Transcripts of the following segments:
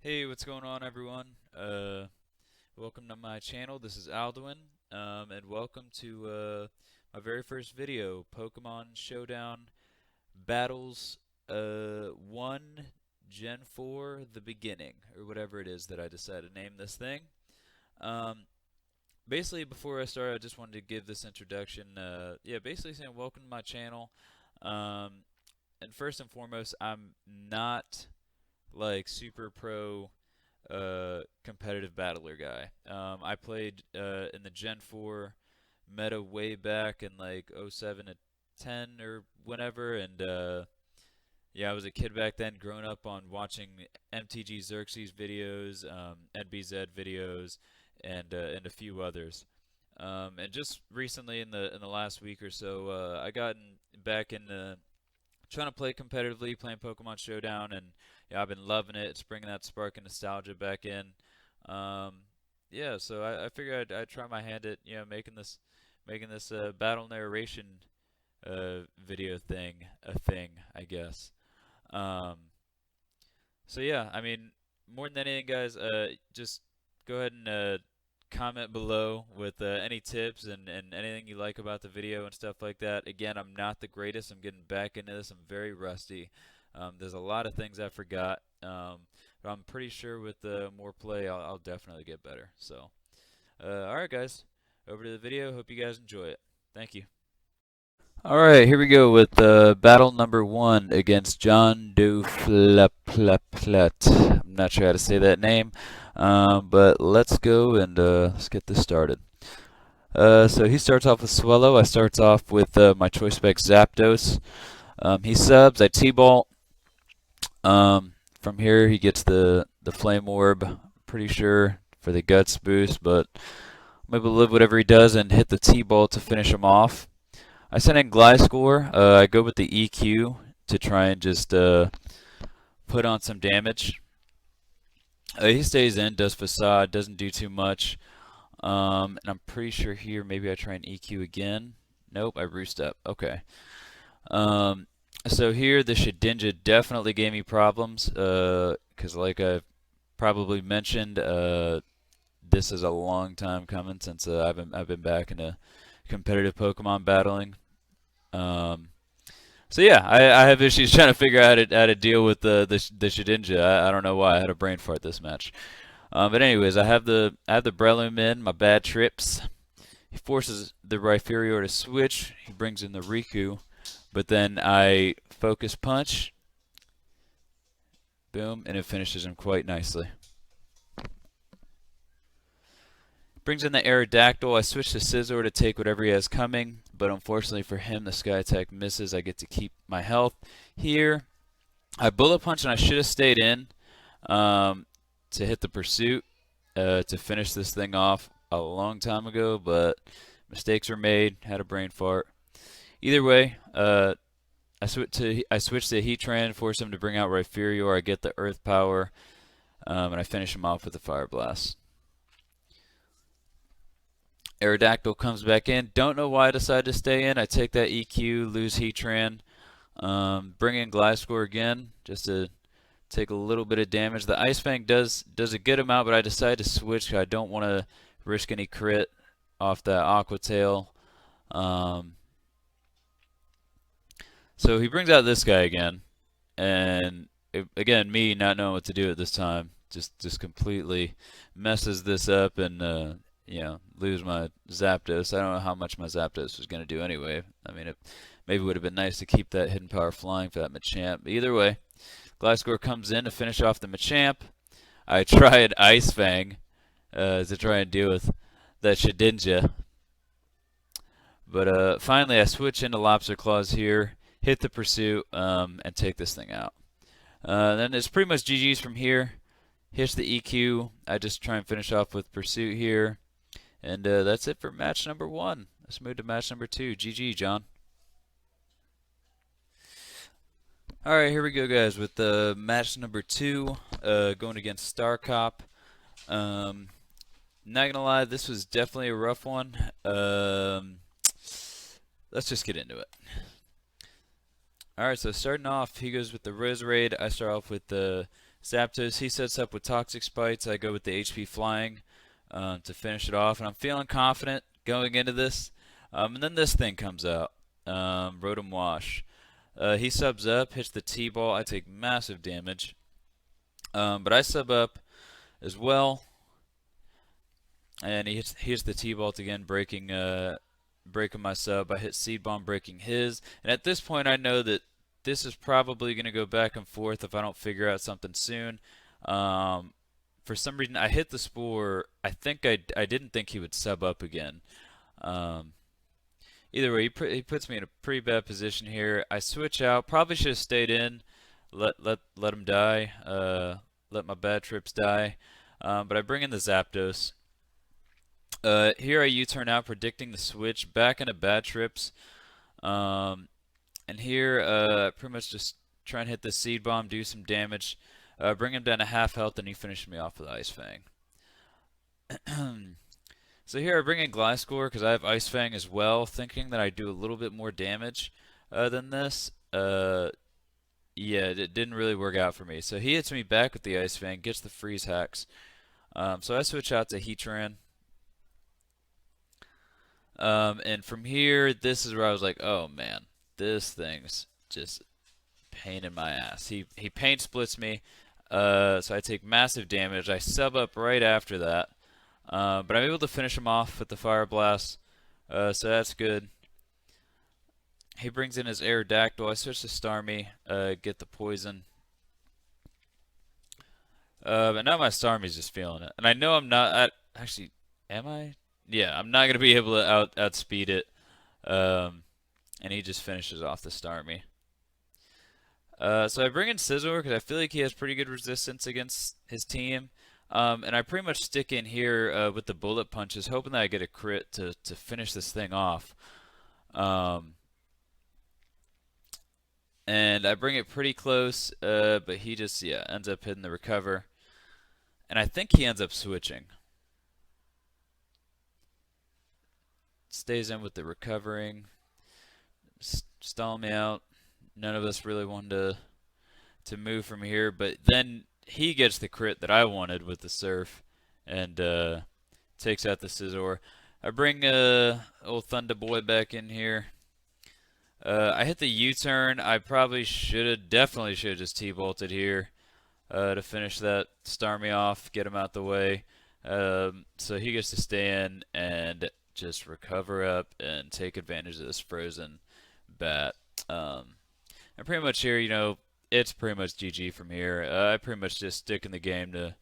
Hey, what's going on, everyone? Welcome to my channel. This is Alduin, and welcome to my very first video, Pokemon Showdown Battles 1 Gen 4 The Beginning, or whatever it is that I decided to name this thing. Um, Basically, before I start, I just wanted to give this introduction. Basically saying welcome to my channel. Um, and first and foremost, I'm not like super pro competitive battler guy. I played in the Gen 4 meta way back in like '07 to 10 or whenever, and yeah, I was a kid back then, growing up on watching MTG Xerxes videos, NBZ videos, and a few others. And just recently, in the last week or so, I gotten back into trying to play competitively, playing Pokemon Showdown, and yeah, I've been loving it. It's bringing that spark of nostalgia back in. Um, yeah, so I figured I'd try my hand at making this battle narration video thing a thing, I guess. Um, so yeah, I mean, more than anything, guys, just go ahead and comment below with any tips and anything you like about the video and stuff like that. Again, I'm not the greatest. I'm getting back into this. I'm very rusty. There's a lot of things I forgot, but I'm pretty sure with more play, I'll definitely get better. So, all right, guys, over to the video. Hope you guys enjoy it. Thank you. All right, here we go with battle number 1 against John Doe Flaplet. I'm not sure how to say that name, but let's go and let's get this started. So he starts off with Swellow. I starts off with my choice spec Zapdos. He subs. I T-Ball. From here he gets the Flame Orb. Pretty sure for the Guts boost, but I'm able to live whatever he does and hit the T-Ball to finish him off. I send in Gliscor. I go with the EQ to try and just put on some damage. He stays in, does Facade, doesn't do too much. And I'm pretty sure here maybe I try and EQ again. Nope, I roost up. Okay. So here the Shedinja definitely gave me problems because like I've probably mentioned, this is a long time coming since I've been back into competitive Pokemon battling. So yeah, I have issues trying to figure out how to deal with the Shedinja. I don't know why I had a brain fart this match. But anyways, I have the Breloom in my bad trips. He forces the Rhyperior to switch. He brings in the Riku, but then I focus punch. Boom, and it finishes him quite nicely. Brings in the Aerodactyl. I switch to Scizor to take whatever he has coming, but unfortunately for him, the Sky Attack misses. I get to keep my health. Here, I Bullet Punch, and I should have stayed in to hit the Pursuit to finish this thing off a long time ago, but mistakes were made. Had a brain fart. Either way, I switch to Heatran, force him to bring out Rhyperior. I get the Earth Power, and I finish him off with the Fire Blast. Aerodactyl comes back in. Don't know why I decided to stay in. I take that EQ, lose Heatran, bring in Gliscor again just to take a little bit of damage. The Ice Fang does a good amount, but I decided to switch. I don't want to risk any crit off that Aqua Tail. So he brings out this guy again, and again, me not knowing what to do at this time just completely messes this up and lose my Zapdos. I don't know how much my Zapdos was going to do anyway. I mean, it maybe would have been nice to keep that Hidden Power flying for that Machamp. But either way, Gliscor comes in to finish off the Machamp. I tried Ice Fang to try and deal with that Shedinja. But finally, I switch into Lobster Claws here, hit the Pursuit, and take this thing out. Then it's pretty much GG's from here. Hits the EQ. I just try and finish off with Pursuit here. And that's it for match number 1. Let's move to match number 2. GG, John. Alright, here we go, guys, with match number 2, going against Starcop. Not gonna lie, this was definitely a rough one. Let's just get into it. Alright, so starting off, he goes with the Roserade. I start off with the Zapdos, he sets up with Toxic Spites. I go with the HP Flying to finish it off, and I'm feeling confident going into this. And then this thing comes out, Rotom Wash. He subs up, hits the T-Ball. I take massive damage, but I sub up as well, and he hits the T-Bolt again, breaking my sub. I hit Seed Bomb, breaking his, and at this point I know that this is probably going to go back and forth if I don't figure out something soon. For some reason, I hit the Spore. I didn't think he would sub up again. Either way, he puts me in a pretty bad position here. I switch out. Probably should have stayed in. Let him die. Let my bad trips die. But I bring in the Zapdos. Here I U-turn out, predicting the switch back into bad trips. And here, pretty much just try and hit the Seed Bomb, do some damage, bring him down to half health, and he finished me off with Ice Fang. So here I bring in Gliscor because I have Ice Fang as well, thinking that I do a little bit more damage than this. Yeah, it didn't really work out for me. So he hits me back with the Ice Fang, gets the freeze hacks. So I switch out to Heatran. And from here, this is where I was like, oh man, this thing's just pain in my ass. He pain splits me, so I take massive damage. I sub up right after that, but I'm able to finish him off with the Fire Blast, so that's good. He brings in his Aerodactyl. I switch to Starmie, get the poison. But now my Starmie's just feeling it, and I know I'm not. Actually, am I? Yeah, I'm not gonna be able to outspeed it. And he just finishes off the Starmie. So I bring in Scizor because I feel like he has pretty good resistance against his team. And I pretty much stick in here with the bullet punches, hoping that I get a crit to finish this thing off. And I bring it pretty close, but he just, ends up hitting the recover. And I think he ends up switching. Stays in with the recovering. Stall me out. None of us really wanted to move from here, but then he gets the crit that I wanted with the Surf and takes out the Scizor. I bring old Thunder Boy back in here. I hit the U-turn. I probably definitely should have just T-bolted here to finish that Starmie off, get him out the way. So he gets to stay in and just recover up and take advantage of this frozen bat. And pretty much here, it's pretty much GG from here. I pretty much just stick in the game to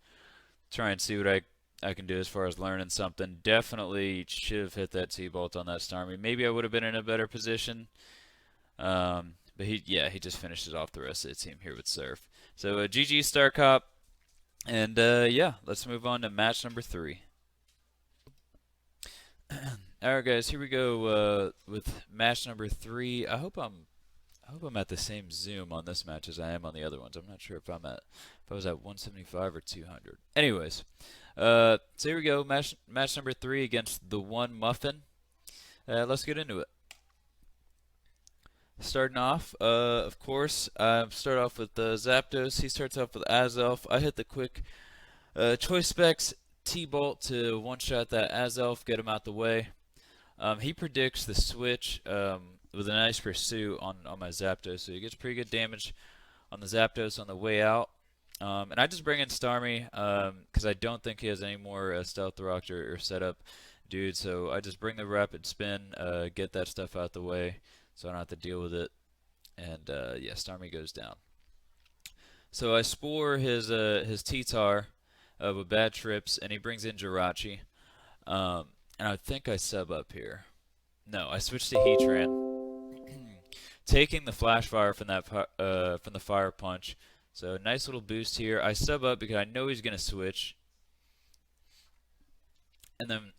try and see what I can do as far as learning something. Definitely should have hit that T-bolt on that Starmie. Maybe I would have been in a better position. But he just finishes off the rest of the team here with Surf. So GG StarCop. And let's move on to match number 3. Alright guys, here we go with match number 3. I hope I'm at the same zoom on this match as I am on the other ones. I'm not sure if I was at 175 or 200. Anyways, so here we go, match number 3 against the one Muffin. Let's get into it. Starting off, of course, start off with Zapdos. He starts off with Azelf. I hit the quick Choice Specs T-Bolt to one-shot that Azelf, get him out the way. He predicts the switch with a nice pursuit on my Zapdos, so he gets pretty good damage on the Zapdos on the way out. And I just bring in Starmie because I don't think he has any more Stealth Rock or setup dude, so I just bring the Rapid Spin, get that stuff out the way so I don't have to deal with it. And Starmie goes down. So I Spore his T-Tar with bad trips, and he brings in Jirachi. And I think I sub up here. No, I switch to Heatran, taking the Flash Fire from the Fire Punch. So nice little boost here. I sub up because I know he's gonna switch. And then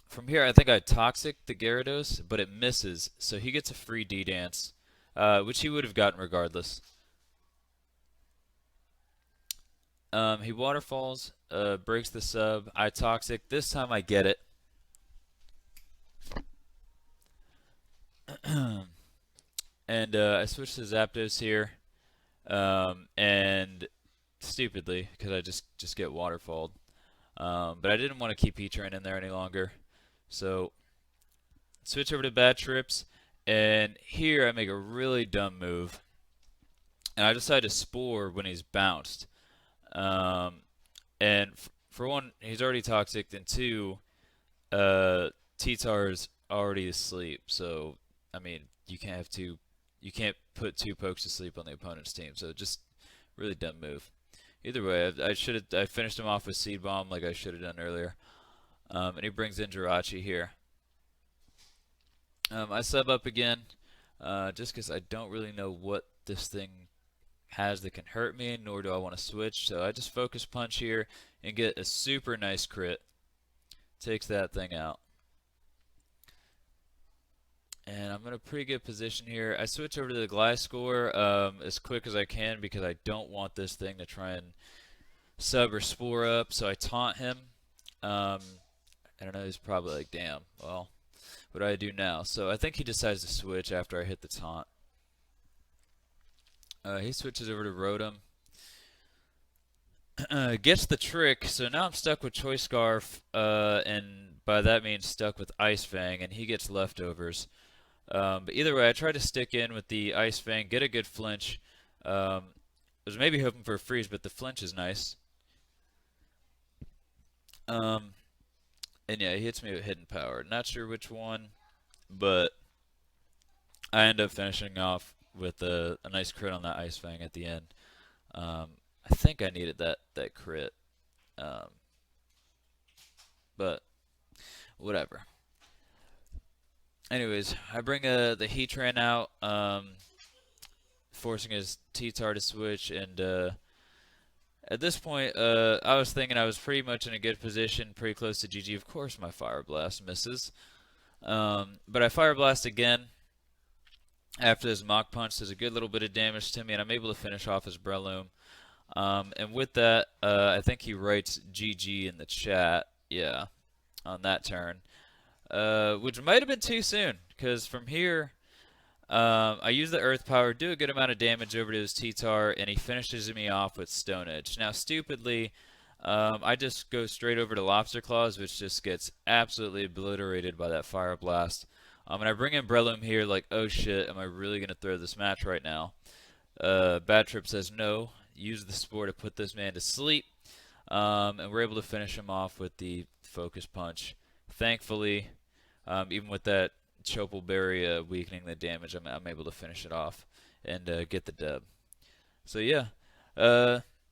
from here, I think I Toxic the Gyarados, but it misses, so he gets a free D-Dance, which he would have gotten regardless. He Waterfalls, breaks the sub. I Toxic. This time I get it. And I switch to Zapdos here. and stupidly, because I just get waterfalled. But I didn't want to keep Heatran in there any longer, so switch over to Bad Trips, and here I make a really dumb move, and I decide to Spore when he's bounced. Um, and for one, he's already toxic, and two, T-Tar's already asleep, so I mean you can't put two pokes to sleep on the opponent's team, so just really dumb move. Either way, I finished him off with Seed Bomb like I should have done earlier. And he brings in Jirachi here. I sub up again, just because I don't really know what this thing has that can hurt me, nor do I want to switch. So I just focus punch here and get a super nice crit. Takes that thing out. And I'm in a pretty good position here. I switch over to the Gliscor as quick as I can because I don't want this thing to try and sub or spore up. So I taunt him. I don't know, he's probably like, damn, well, what do I do now? So I think he decides to switch after I hit the taunt. He switches over to Rotom. Gets the trick, so now I'm stuck with Choice Scarf, and by that means stuck with Ice Fang, and he gets leftovers. But either way, I try to stick in with the Ice Fang, get a good flinch. I was maybe hoping for a freeze, but the flinch is nice. And yeah, he hits me with Hidden Power. Not sure which one, but I end up finishing off with a nice crit on that Ice Fang at the end. I think I needed that crit, but whatever. Anyways, I bring the Heatran out, forcing his T-Tar to switch, and at this point, I was thinking I was pretty much in a good position, pretty close to GG. Of course, my Fire Blast misses, but I Fire Blast again. After this Mach Punch, does a good little bit of damage to me, and I'm able to finish off his Breloom. And with that, I think he writes GG in the chat, yeah, on that turn. Which might have been too soon, because from here, I use the Earth Power, do a good amount of damage over to his T-Tar, and he finishes me off with Stone Edge. Now, stupidly, I just go straight over to Lobster Claws, which just gets absolutely obliterated by that Fire Blast. And I bring in Breloom here like, oh shit, am I really going to throw this match right now? Bad Trip says no, use the Spore to put this man to sleep, and we're able to finish him off with the Focus Punch. Thankfully, even with that Chopal Berry weakening the damage, I'm able to finish it off and get the dub. So yeah,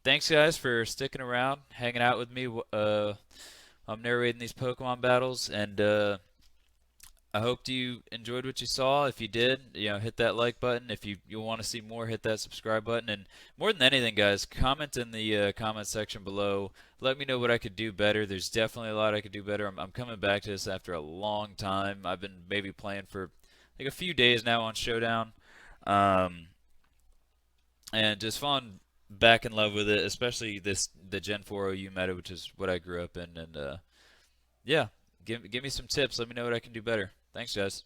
thanks guys for sticking around, hanging out with me. I'm narrating these Pokemon battles, and I hope you enjoyed what you saw. If you did, hit that like button. If you want to see more, hit that subscribe button. And more than anything, guys, comment in the comment section below. Let me know what I could do better. There's definitely a lot I could do better. I'm coming back to this after a long time. I've been maybe playing for like a few days now on Showdown, and just falling back in love with it, especially the Gen 4 OU meta, which is what I grew up in. And yeah, give me some tips. Let me know what I can do better. Thanks, guys.